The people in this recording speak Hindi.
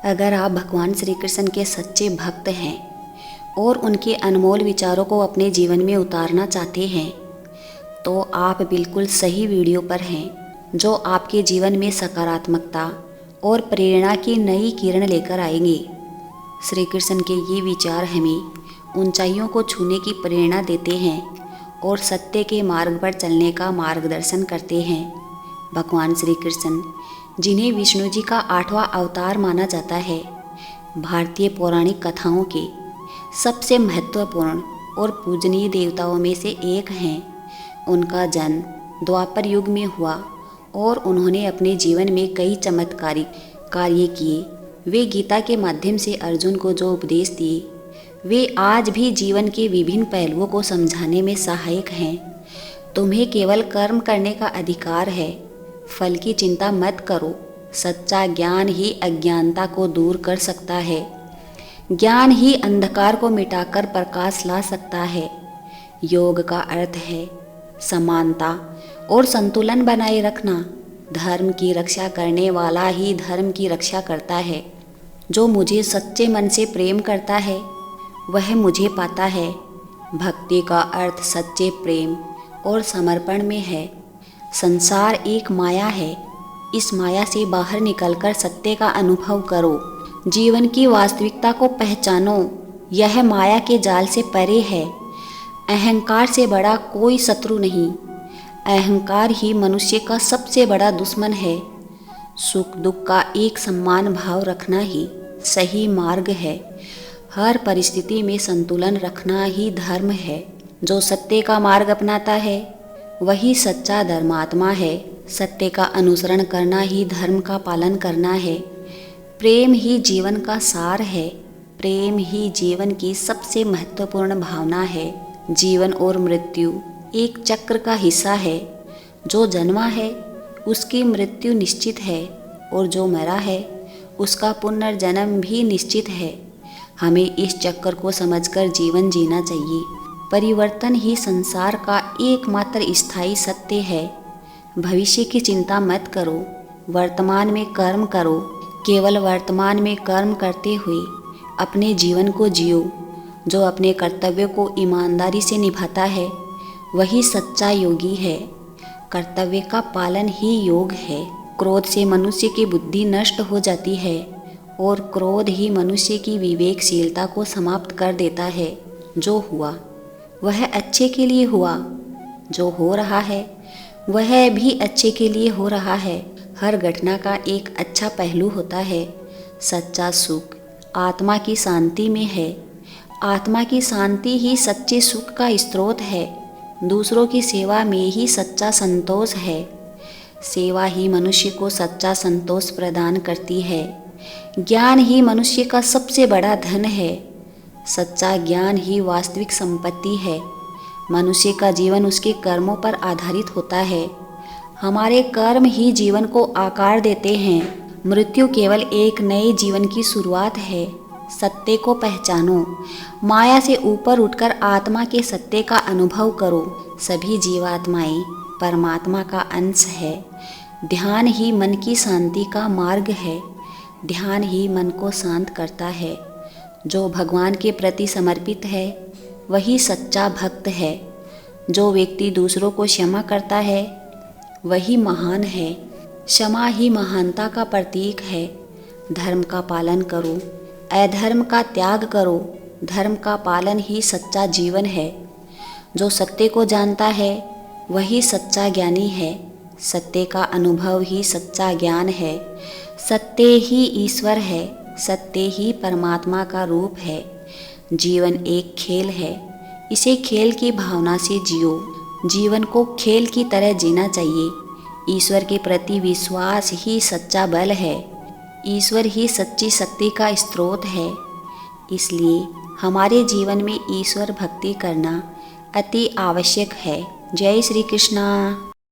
अगर आप भगवान श्री कृष्ण के सच्चे भक्त हैं और उनके अनमोल विचारों को अपने जीवन में उतारना चाहते हैं तो आप बिल्कुल सही वीडियो पर हैं, जो आपके जीवन में सकारात्मकता और प्रेरणा की नई किरण लेकर आएंगे। श्री कृष्ण के ये विचार हमें ऊंचाइयों को छूने की प्रेरणा देते हैं और सत्य के मार्ग पर चलने का मार्गदर्शन करते हैं। भगवान श्री कृष्ण, जिन्हें विष्णु जी का 8वां अवतार माना जाता है, भारतीय पौराणिक कथाओं के सबसे महत्वपूर्ण और पूजनीय देवताओं में से एक हैं। उनका जन्म द्वापर युग में हुआ और उन्होंने अपने जीवन में कई चमत्कारिक कार्य किए। वे गीता के माध्यम से अर्जुन को जो उपदेश दिए, वे आज भी जीवन के विभिन्न पहलुओं को समझाने में सहायक हैं। तुम्हें केवल कर्म करने का अधिकार है, फल की चिंता मत करो। सच्चा ज्ञान ही अज्ञानता को दूर कर सकता है। ज्ञान ही अंधकार को मिटाकर प्रकाश ला सकता है। योग का अर्थ है समानता और संतुलन बनाए रखना। धर्म की रक्षा करने वाला ही धर्म की रक्षा करता है। जो मुझे सच्चे मन से प्रेम करता है वह मुझे पाता है। भक्ति का अर्थ सच्चे प्रेम और समर्पण में है। संसार एक माया है, इस माया से बाहर निकलकर सत्य का अनुभव करो। जीवन की वास्तविकता को पहचानो, यह माया के जाल से परे है। अहंकार से बड़ा कोई शत्रु नहीं। अहंकार ही मनुष्य का सबसे बड़ा दुश्मन है। सुख दुख का एक समान भाव रखना ही सही मार्ग है। हर परिस्थिति में संतुलन रखना ही धर्म है। जो सत्य का मार्ग अपनाता है वही सच्चा धर्मात्मा है। सत्य का अनुसरण करना ही धर्म का पालन करना है। प्रेम ही जीवन का सार है। प्रेम ही जीवन की सबसे महत्वपूर्ण भावना है। जीवन और मृत्यु एक चक्र का हिस्सा है। जो जन्मा है उसकी मृत्यु निश्चित है और जो मरा है उसका पुनर्जन्म भी निश्चित है। हमें इस चक्र को समझकर जीवन जीना चाहिए। परिवर्तन ही संसार का एकमात्र स्थायी सत्य है। भविष्य की चिंता मत करो, वर्तमान में कर्म करो। केवल वर्तमान में कर्म करते हुए अपने जीवन को जियो। जो अपने कर्तव्यों को ईमानदारी से निभाता है वही सच्चा योगी है। कर्तव्य का पालन ही योग है। क्रोध से मनुष्य की बुद्धि नष्ट हो जाती है और क्रोध ही मनुष्य की विवेकशीलता को समाप्त कर देता है। जो हुआ वह अच्छे के लिए हुआ, जो हो रहा है वह भी अच्छे के लिए हो रहा है। हर घटना का एक अच्छा पहलू होता है। सच्चा सुख आत्मा की शांति में है। आत्मा की शांति ही सच्चे सुख का स्रोत है। दूसरों की सेवा में ही सच्चा संतोष है। सेवा ही मनुष्य को सच्चा संतोष प्रदान करती है। ज्ञान ही मनुष्य का सबसे बड़ा धन है। सच्चा ज्ञान ही वास्तविक संपत्ति है। मनुष्य का जीवन उसके कर्मों पर आधारित होता है। हमारे कर्म ही जीवन को आकार देते हैं। मृत्यु केवल एक नए जीवन की शुरुआत है। सत्य को पहचानो। माया से ऊपर उठकर आत्मा के सत्य का अनुभव करो। सभी जीवात्माएं परमात्मा का अंश है। ध्यान ही मन की शांति का मार्ग है। ध्यान ही मन को शांत करता है। जो भगवान के प्रति समर्पित है वही सच्चा भक्त है। जो व्यक्ति दूसरों को क्षमा करता है वही महान है। क्षमा ही महानता का प्रतीक है। धर्म का पालन करो, अधर्म का त्याग करो। धर्म का पालन ही सच्चा जीवन है। जो सत्य को जानता है वही सच्चा ज्ञानी है। सत्य का अनुभव ही सच्चा ज्ञान है। सत्य ही ईश्वर है। सत्य ही परमात्मा का रूप है। जीवन एक खेल है, इसे खेल की भावना से जियो। जीवन को खेल की तरह जीना चाहिए। ईश्वर के प्रति विश्वास ही सच्चा बल है। ईश्वर ही सच्ची शक्ति का स्रोत है। इसलिए हमारे जीवन में ईश्वर भक्ति करना अति आवश्यक है। जय श्री कृष्णा।